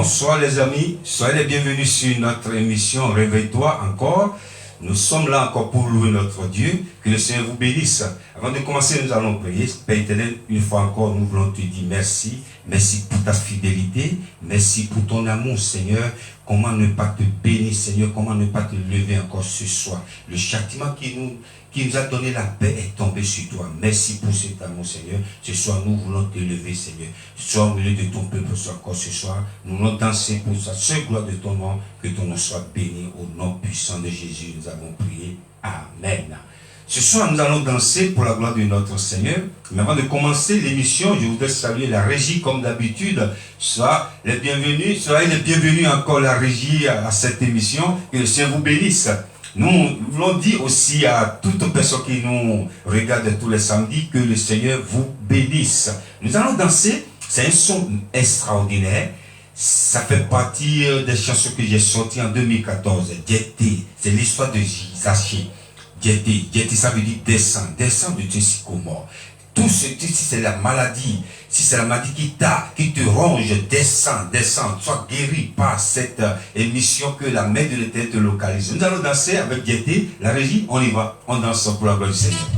Bonsoir les amis, soyez les bienvenus sur notre émission Réveille-toi encore. Nous sommes là encore pour louer notre Dieu, que le Seigneur vous bénisse. Avant de commencer, nous allons prier. Père éternel, une fois encore, nous voulons te dire merci. Merci pour ta fidélité, merci pour ton amour Seigneur. Comment ne pas te bénir Seigneur, comment ne pas te lever encore ce soir. Le châtiment qui nous a donné la paix est tombé sur toi. Merci pour cet amour Seigneur. Ce soir, nous voulons te lever Seigneur. Sois au milieu de ton peuple encore ce soir. Nous voulons danser pour sa seule gloire de ton nom. Que ton nom soit béni au nom puissant de Jésus. Nous avons prié. Amen. Ce soir, nous allons danser pour la gloire de notre Seigneur. Mais avant de commencer l'émission, je voudrais saluer la régie comme d'habitude. Soyez les bienvenus encore la régie à cette émission. Que le Seigneur vous bénisse. Nous voulons dire aussi à toute personne qui nous regarde tous les samedis que le Seigneur vous bénisse. Nous allons danser. C'est un son extraordinaire. Ça fait partie des chansons que j'ai sorties en 2014. Dieté, c'est l'histoire de Zaché. Dieté, ça veut dire descends de tes sycomores. Tout ce si c'est la maladie, si c'est la maladie qui te ronge, descends, sois guéri par cette émission que la main de l'Éternel te localise. Nous allons danser avec Dieté, la régie, on y va, on danse pour la gloire du Seigneur.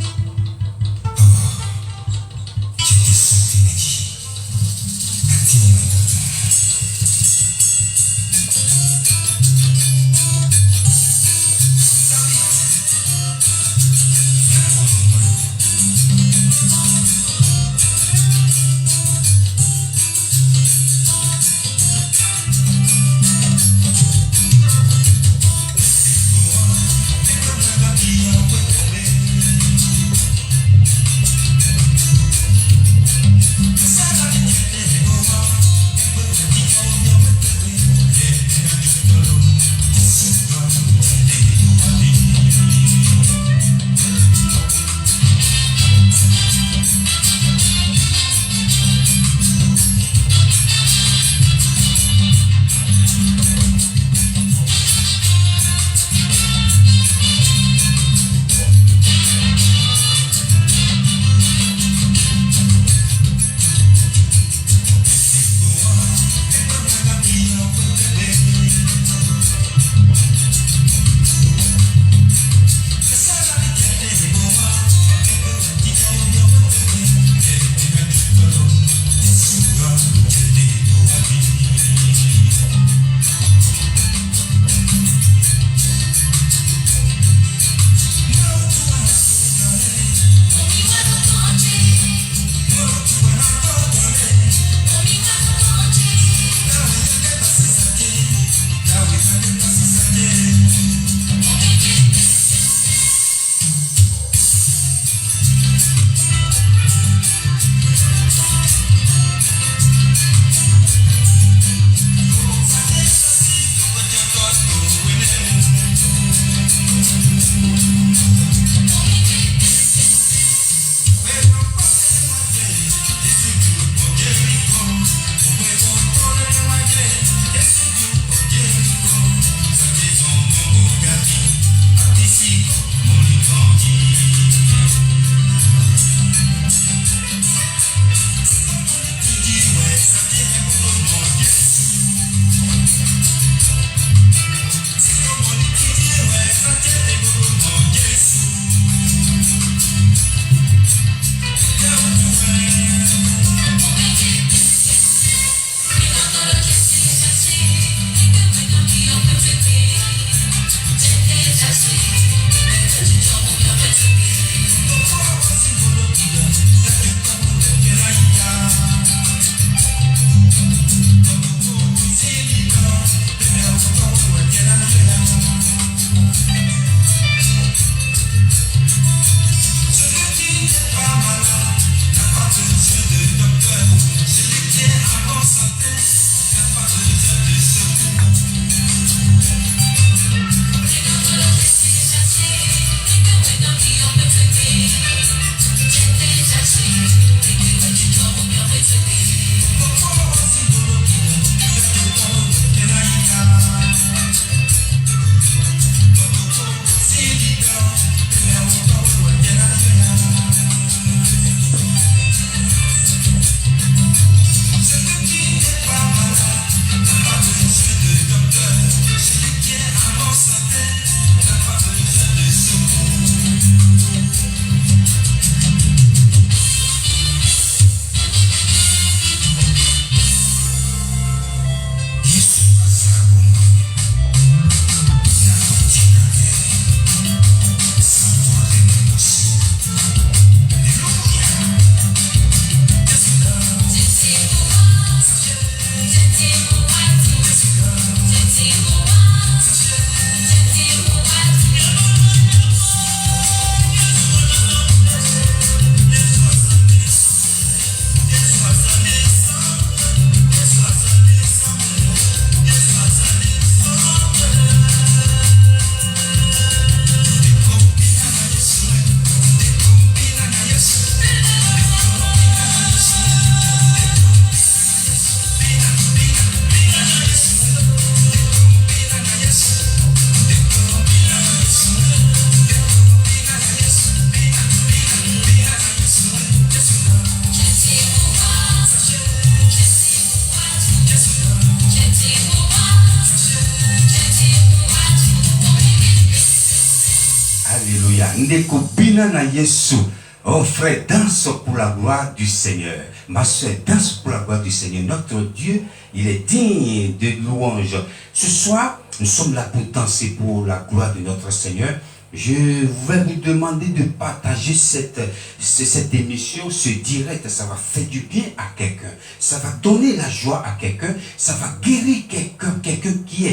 Ndeko bina na Yesu. Oh frère, danse pour la gloire du Seigneur. Ma soeur, danse pour la gloire du Seigneur. Notre Dieu, il est digne de louange. Ce soir, nous sommes là pour danser pour la gloire de notre Seigneur. Je vais vous demander de partager cette émission, ce direct. Ça va faire du bien à quelqu'un. Ça va donner la joie à quelqu'un. Ça va guérir quelqu'un qui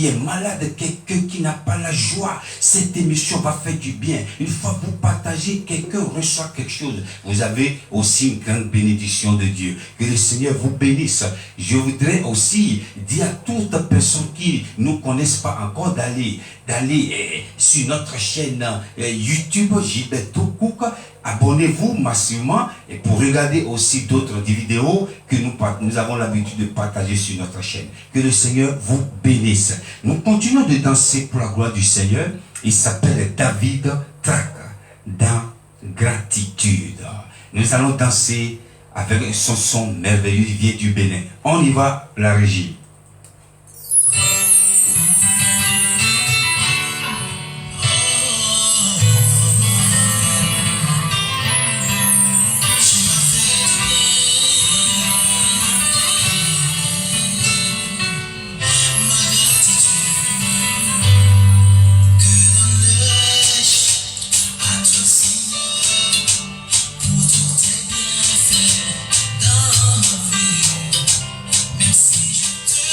est malade, quelqu'un qui n'a pas la joie. Cette émission va faire du bien. Une fois que vous partagez, quelqu'un reçoit quelque chose. Vous avez aussi une grande bénédiction de Dieu. Que le Seigneur vous bénisse. Je voudrais aussi dire à toute personne qui ne nous connaissent pas encore d'aller sur notre chaîne YouTube Gilberto Cook. Abonnez-vous massivement et pour regarder aussi d'autres vidéos que nous avons l'habitude de partager sur notre chaîne. Que le Seigneur vous bénisse. Nous continuons de danser pour la gloire du Seigneur. Il s'appelle David Trac dans gratitude. Nous allons danser avec son son merveilleux, il vient du Bénin. On y va, la régie. Si je te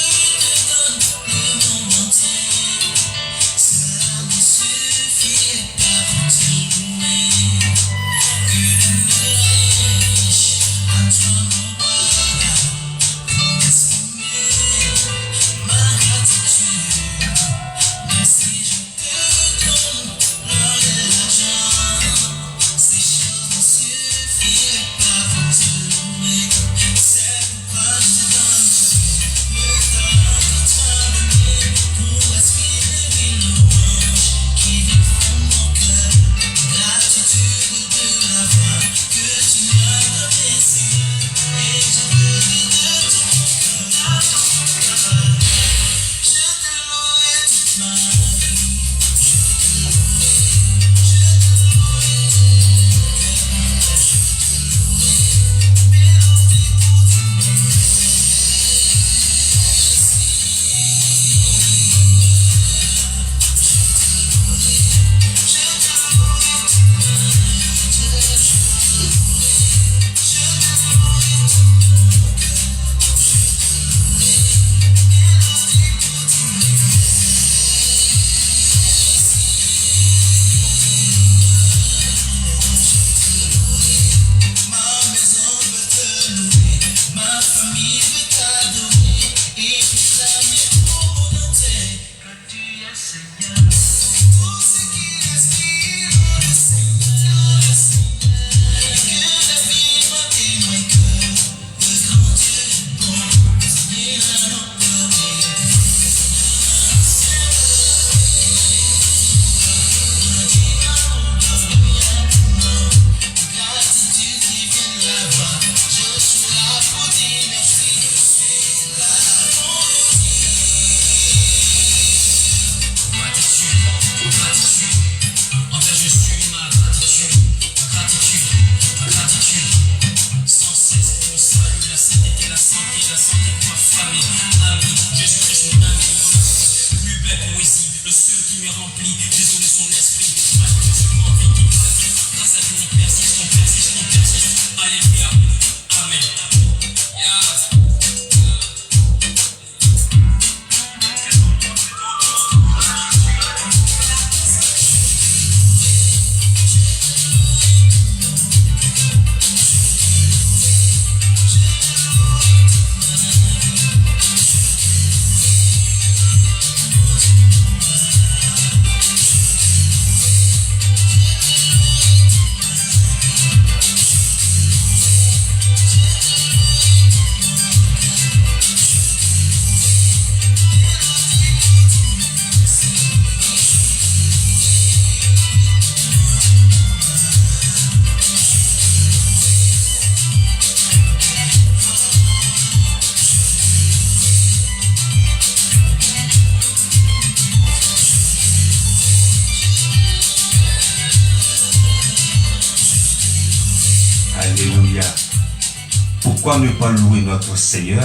pourquoi ne pas louer notre Seigneur?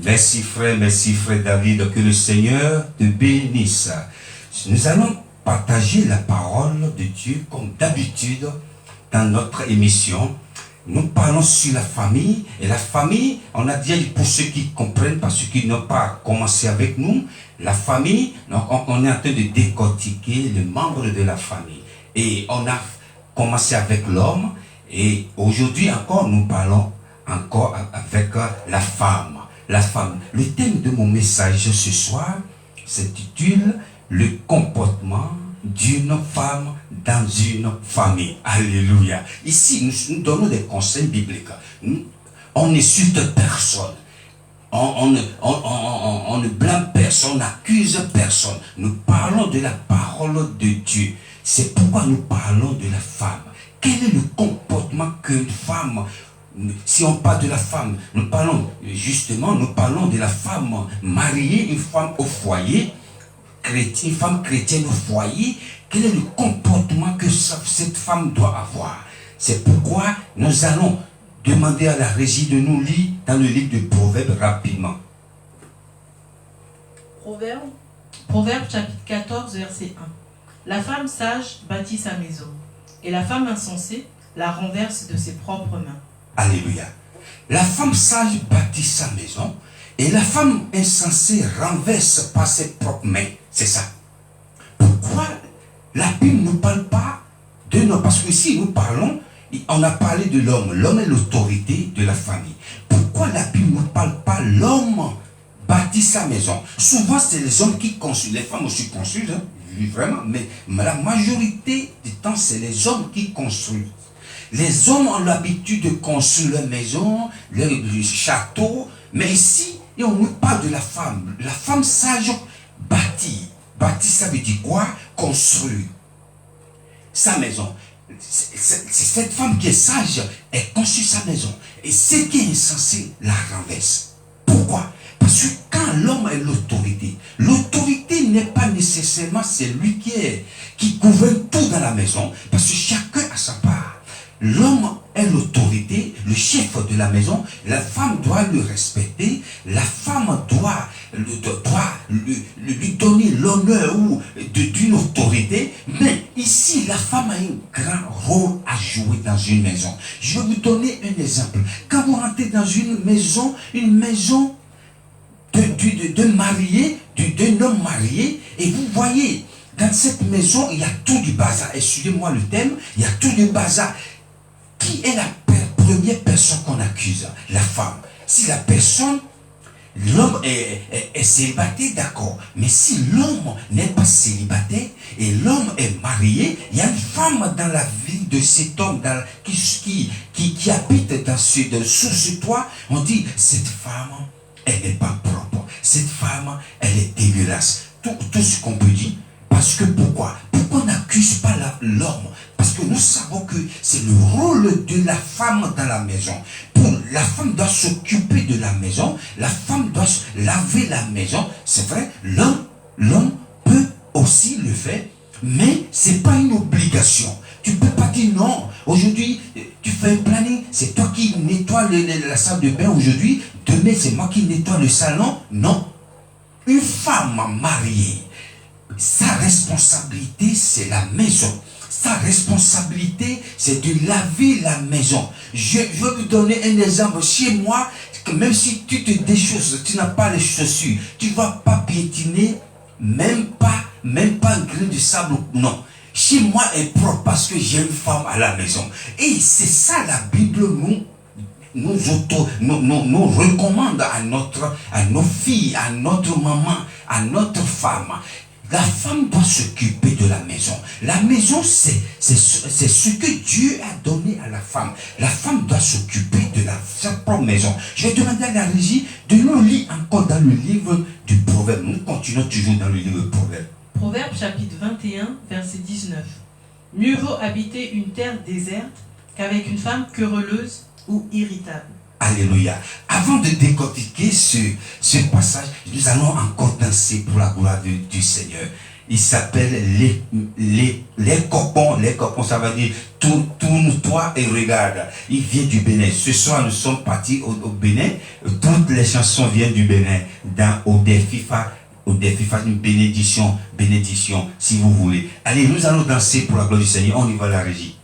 Merci frère David, que le Seigneur te bénisse. Nous allons partager la parole de Dieu comme d'habitude dans notre émission. Nous parlons sur la famille, et la famille, on a dit pour ceux qui comprennent, pas ceux qui n'ont pas commencé avec nous, la famille, donc on est en train de décortiquer les membres de la famille. Et on a commencé avec l'homme, et aujourd'hui encore, nous parlons encore avec la femme. La femme. Le thème de mon message ce soir s'intitule « Le comportement d'une femme dans une famille ». Alléluia. Ici, nous donnons des conseils bibliques. On n'insulte personne. On ne blâme personne, on n'accuse personne. Nous parlons de la parole de Dieu. C'est pourquoi nous parlons de la femme. Quel est le comportement qu'une femme, si on parle de la femme, nous parlons de la femme mariée, une femme au foyer, une femme chrétienne au foyer. Quel est le comportement que cette femme doit avoir? C'est pourquoi nous allons demander à la régie de nous lire dans le livre de Proverbes rapidement. Proverbes chapitre 14, verset 1. La femme sage bâtit sa maison, et la femme insensée la renverse de ses propres mains. Alléluia. La femme sage bâtit sa maison, et la femme insensée renverse par ses propres mains. C'est ça. Pourquoi la Bible ne parle pas de nous? Parce que ici nous parlons, on a parlé de l'homme. L'homme est l'autorité de la famille. Pourquoi la Bible ne parle pas l'homme bâtit sa maison? Souvent c'est les hommes qui construisent, les femmes aussi construisent, hein, vraiment, mais la majorité du temps c'est les hommes qui construisent. Les hommes ont l'habitude de construire leur maison, leur château, mais ici, on nous parle de la femme. La femme sage bâtit. Bâtit, ça veut dire quoi? Construire sa maison. C'est cette femme qui est sage, elle construit sa maison. Et ce qui est insensé la renverse. Pourquoi? Parce que quand l'homme est l'autorité n'est pas nécessairement celui qui gouverne tout dans la maison, parce que chacun a sa part. L'homme est l'autorité, le chef de la maison, la femme doit le respecter, la femme doit lui donner l'honneur d'une autorité, mais ici la femme a un grand rôle à jouer dans une maison. Je vais vous donner un exemple. Quand vous rentrez dans une maison d'un marié, d'un homme marié, et vous voyez, dans cette maison, il y a tout du bazar. Excusez-moi le thème, il y a tout du bazar. Qui est la première personne qu'on accuse? La femme. Si la personne, l'homme est célibataire, d'accord. Mais si l'homme n'est pas célibataire et l'homme est marié, il y a une femme dans la vie de cet homme qui habite sous ce toit. On dit, cette femme, elle n'est pas propre. Cette femme, elle est dégueulasse. Tout ce qu'on peut dire. Parce que pourquoi? Pourquoi on n'accuse pas l'homme? Parce que nous savons que c'est le rôle de la femme dans la maison. La femme doit s'occuper de la maison, la femme doit laver la maison. C'est vrai, l'homme peut aussi le faire, mais ce n'est pas une obligation. Tu ne peux pas dire non. Aujourd'hui, tu fais un planning, c'est toi qui nettoies la salle de bain aujourd'hui, demain c'est moi qui nettoie le salon. Non. Une femme mariée, sa responsabilité, c'est la maison. Sa responsabilité, c'est de laver la maison. Je veux vous donner un exemple. Chez moi, même si tu te déchausses, tu n'as pas les chaussures, tu ne vas pas piétiner, même pas un grain de sable. Non. Chez moi est propre parce que j'ai une femme à la maison. Et c'est ça la Bible nous recommande à nos filles, à notre maman, à notre femme. La femme doit s'occuper de la maison. La maison, c'est ce que Dieu a donné à la femme. La femme doit s'occuper de sa propre maison. Je vais demander à la régie de nous lire encore dans le livre du Proverbe. Nous continuons toujours dans le livre du Proverbe. Proverbe chapitre 21, verset 19. Mieux vaut habiter une terre déserte qu'avec une femme querelleuse ou irritable. Alléluia. Avant de décortiquer ce passage, nous allons encore danser pour la gloire du Seigneur. il s'appelle les cocons. Les cocons, ça veut dire tourne-toi et regarde. Il vient du Bénin. Ce soir, nous sommes partis au Bénin. Toutes les chansons viennent du Bénin. Dans Odefifa, une bénédiction, si vous voulez. Allez, nous allons danser pour la gloire du Seigneur. On y va à la régie.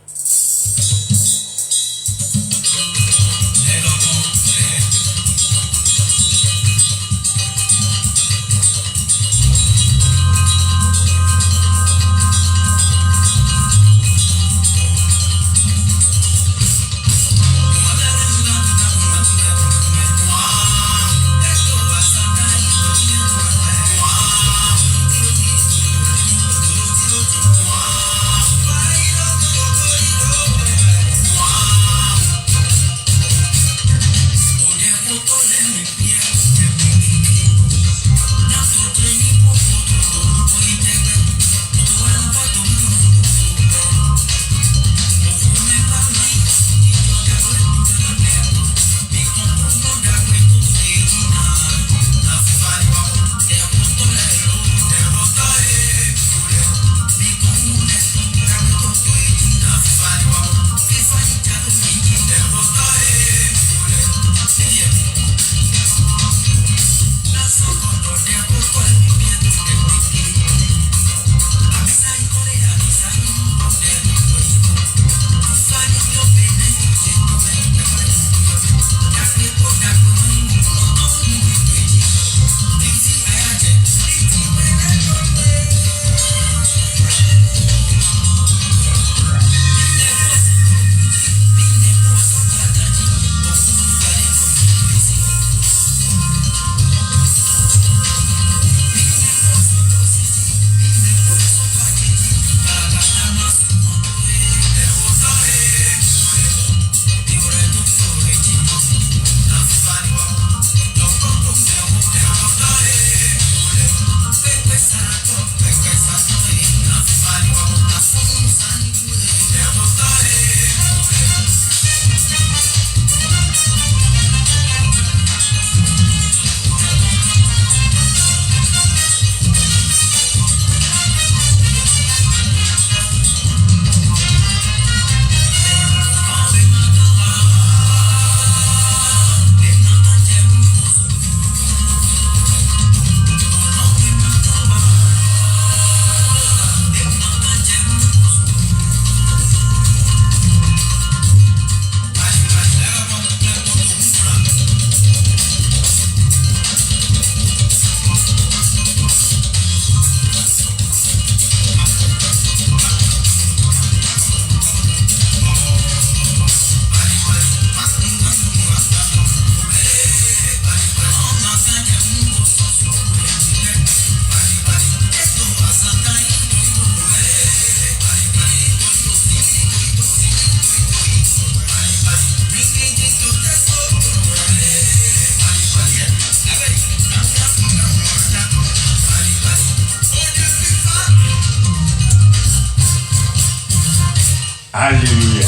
Alléluia.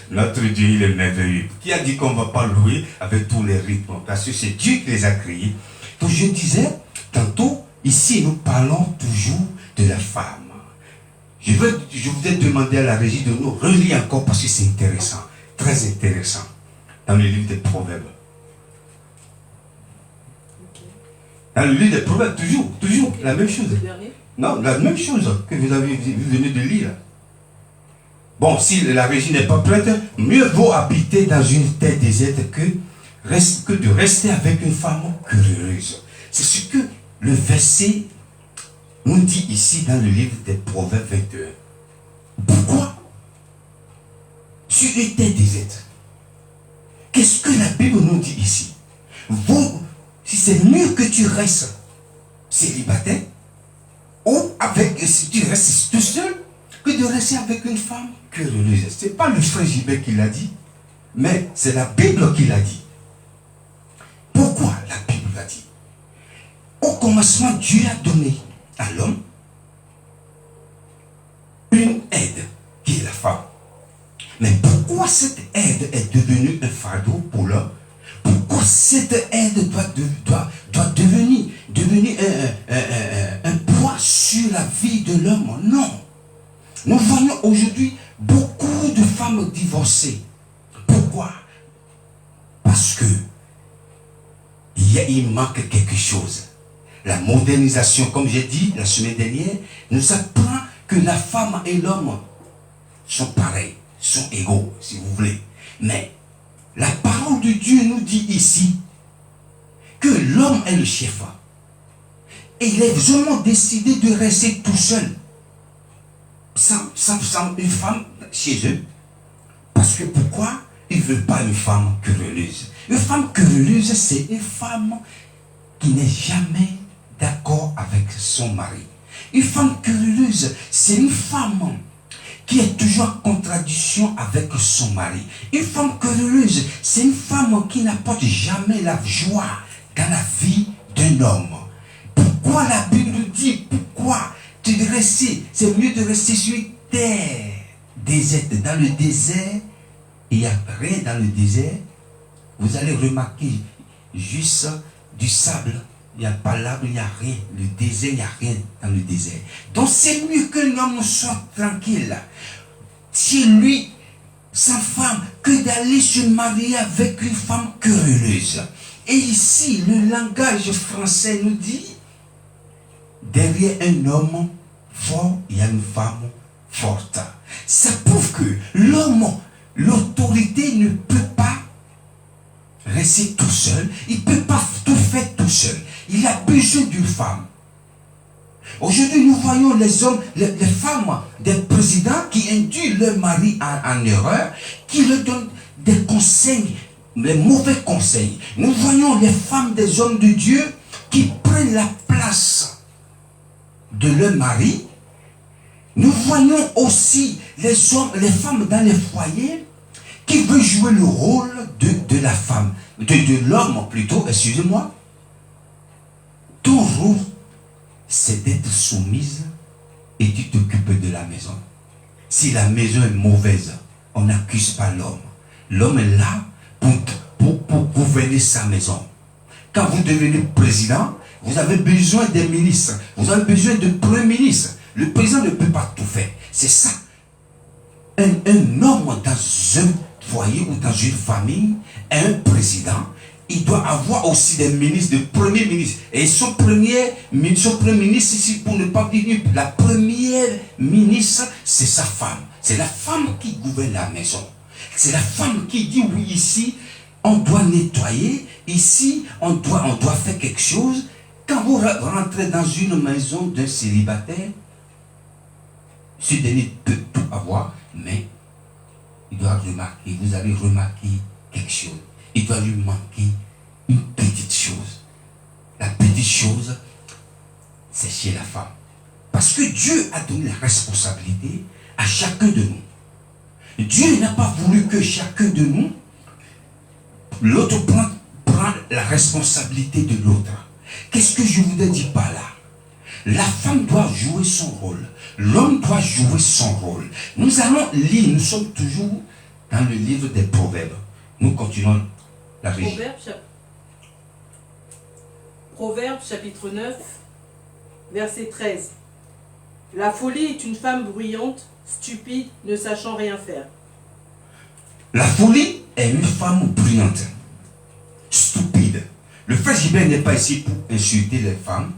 Notre Dieu, il est merveilleux. Qui a dit qu'on ne va pas louer avec tous les rythmes? Parce que c'est Dieu qui les a créés. Donc je disais, tantôt, ici, nous parlons toujours de la femme. Je voudrais demander à la régie de nous relire encore parce que c'est intéressant. Très intéressant. Dans le livre des Proverbes. Dans le livre des Proverbes, toujours, la même chose. Non, la même chose que vous venez de lire. Bon, si la régie n'est pas prête, mieux vaut habiter dans une terre déserte que de rester avec une femme curieuse. C'est ce que le verset nous dit ici dans le livre des Proverbes 21. Pourquoi? Sur une terre déserte. Qu'est-ce que la Bible nous dit ici? Si c'est mieux que tu restes célibataire, ou si tu restes tout seul, que de rester avec une femme curieuse. Ce n'est pas le frère Gilbert qui l'a dit, mais c'est la Bible qui l'a dit. Pourquoi la Bible l'a dit? Au commencement, Dieu a donné à l'homme une aide, qui est la femme. Mais pourquoi cette aide est devenue un fardeau pour l'homme? Pourquoi cette aide doit devenir un poids sur la vie de l'homme. Non. Nous voyons aujourd'hui beaucoup de femmes divorcées. Pourquoi? Parce que il manque quelque chose. La modernisation, comme j'ai dit la semaine dernière, nous apprend que la femme et l'homme sont pareils, sont égaux, si vous voulez. Mais la parole de Dieu nous dit ici que l'homme est le chef. Et il est vraiment décidé de rester tout seul, sans une femme chez eux. Parce que pourquoi? Il ne veut pas une femme querelleuse. Une femme querelleuse, c'est une femme qui n'est jamais d'accord avec son mari. Une femme querelleuse, c'est une femme qui est toujours en contradiction avec son mari. Une femme querelleuse, c'est une femme qui n'apporte jamais la joie dans la vie d'un homme. Pourquoi la Bible dit, pourquoi c'est mieux de rester sur une terre déserte. Dans le désert, il n'y a rien dans le désert. Vous allez remarquer juste du sable. Il n'y a pas l'arbre, il n'y a rien. Le désert, il n'y a rien dans le désert. Donc c'est mieux qu'un homme soit tranquille chez lui, sa femme, que d'aller se marier avec une femme querelleuse. Et ici, le langage français nous dit, derrière un homme fort, il y a une femme forte. Ça prouve que l'homme, l'autorité ne peut pas rester tout seul. Il ne peut pas tout faire tout seul. Il a besoin d'une femme. Aujourd'hui, nous voyons les hommes, les femmes des présidents qui induisent leur mari en erreur, qui leur donnent des conseils, les mauvais conseils. Nous voyons les femmes des hommes de Dieu qui prennent la place de leur mari. Nous voyons aussi les hommes, les femmes dans les foyers qui veulent jouer le rôle de la femme, de l'homme plutôt, excusez-moi. Ton rôle, c'est d'être soumise et tu t'occupes de la maison. Si la maison est mauvaise, on n'accuse pas l'homme. L'homme est là pour gouverner sa maison. Quand vous devenez président, vous avez besoin des ministres, vous avez besoin de premier ministre. Le président ne peut pas tout faire. C'est ça. Un homme dans un foyer ou dans une famille est un président. Il doit avoir aussi des ministres, de premier ministre. Et son premier ministre, ici, pour ne pas dire, la première ministre, c'est sa femme. C'est la femme qui gouverne la maison. C'est la femme qui dit, oui, ici, on doit nettoyer. Ici, on doit faire quelque chose. Quand vous rentrez dans une maison d'un célibataire, ce dernier peut tout avoir, mais il doit remarquer, vous allez remarquer quelque chose. Il doit lui manquer une petite chose. La petite chose, c'est chez la femme. Parce que Dieu a donné la responsabilité à chacun de nous. Dieu n'a pas voulu que chacun de nous, l'autre prend la responsabilité de l'autre. Qu'est-ce que je voudrais dire par là? La femme doit jouer son rôle. L'homme doit jouer son rôle. Nous allons lire, nous sommes toujours dans le livre des Proverbes. Nous continuons la régie. Proverbe chapitre 9, verset 13. La folie est une femme bruyante, stupide, ne sachant rien faire. La folie est une femme bruyante, stupide. Le frère Gilbert n'est pas ici pour insulter les femmes.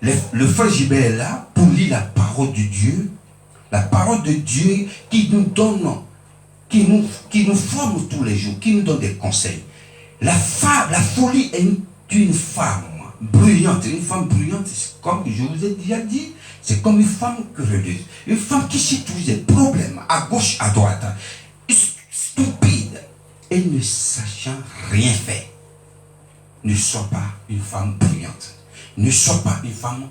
Le frère Gilbert est là pour lire la parole de Dieu. La parole de Dieu qui nous donne, qui nous forme tous les jours, qui nous donne des conseils. La folie est une femme bruyante. Une femme bruyante, comme je vous ai déjà dit, c'est comme une femme querelleuse. Une femme qui cherche toujours des problèmes, à gauche, à droite. Stupide et ne sachant rien faire. Ne sois pas une femme bruyante. Ne sois pas une femme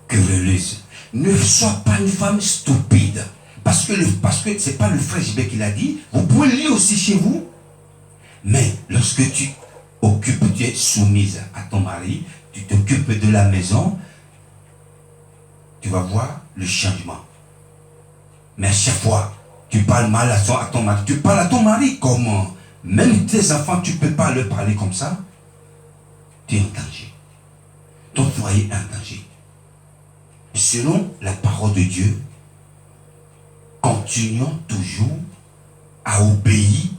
querelleuse. Ne sois pas une femme stupide. Parce que ce n'est pas le frère Gilbert qui l'a dit. Vous pouvez le lire aussi chez vous. Mais lorsque tu es soumise à ton mari, tu t'occupes de la maison, tu vas voir le changement. Mais à chaque fois, tu parles mal à ton mari. Tu parles à ton mari comment? Même tes enfants, tu ne peux pas leur parler comme ça. Tu es en danger. Ton foyer est en danger. selon la parole de Dieu, continuons toujours à obéir,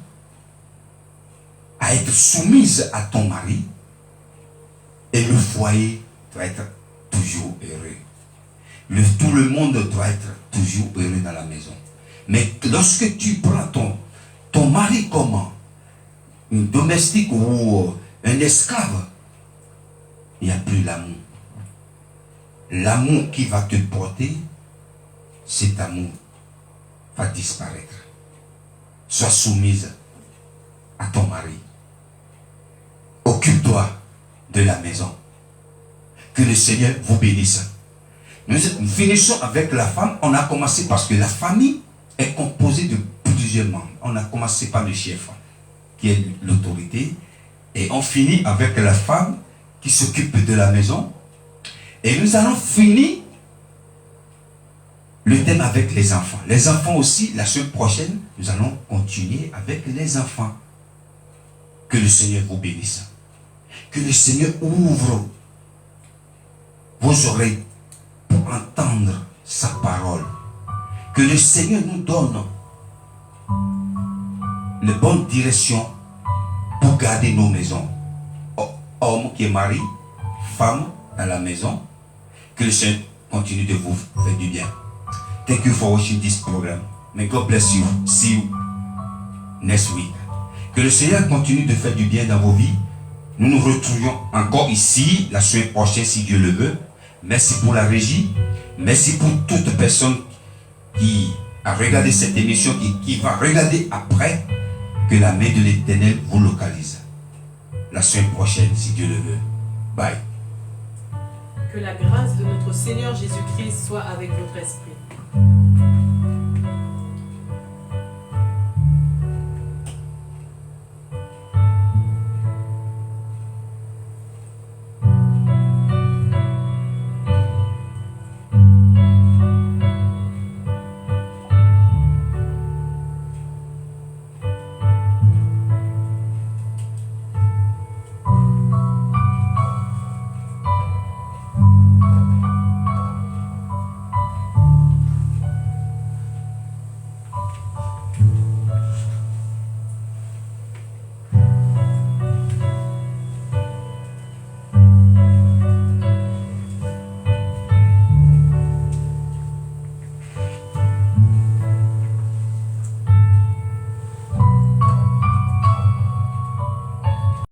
à être soumise à ton mari, et le foyer doit être toujours heureux. Tout le monde doit être toujours heureux dans la maison. Mais lorsque tu prends ton mari comme un domestique ou un esclave, il n'y a plus l'amour. L'amour qui va te porter, cet amour va disparaître. Sois soumise à ton mari. Occupe-toi de la maison. Que le Seigneur vous bénisse. Nous finissons avec la femme. On a commencé parce que la famille est composée de plusieurs membres. On a commencé par le chef, qui est l'autorité. Et on finit avec la femme qui s'occupe de la maison. Et nous allons finir le thème avec les enfants. Les enfants aussi, la semaine prochaine, nous allons continuer avec les enfants. Que le Seigneur vous bénisse. Que le Seigneur ouvre vos oreilles pour entendre sa parole. Que le Seigneur nous donne la bonne direction pour garder nos maisons. Homme qui est marié, femme à la maison. Que le Seigneur continue de vous faire du bien. Thank you for watching this program. May God bless you. See you next week. Que le Seigneur continue de faire du bien dans vos vies. Nous nous retrouvions encore ici la semaine prochaine si Dieu le veut. Merci pour la régie. Merci pour toute personne qui a regardé cette émission, qui va regarder après. Que la main de l'Éternel vous localise. La semaine prochaine si Dieu le veut. Bye. Que la grâce de notre Seigneur Jésus-Christ soit avec votre esprit.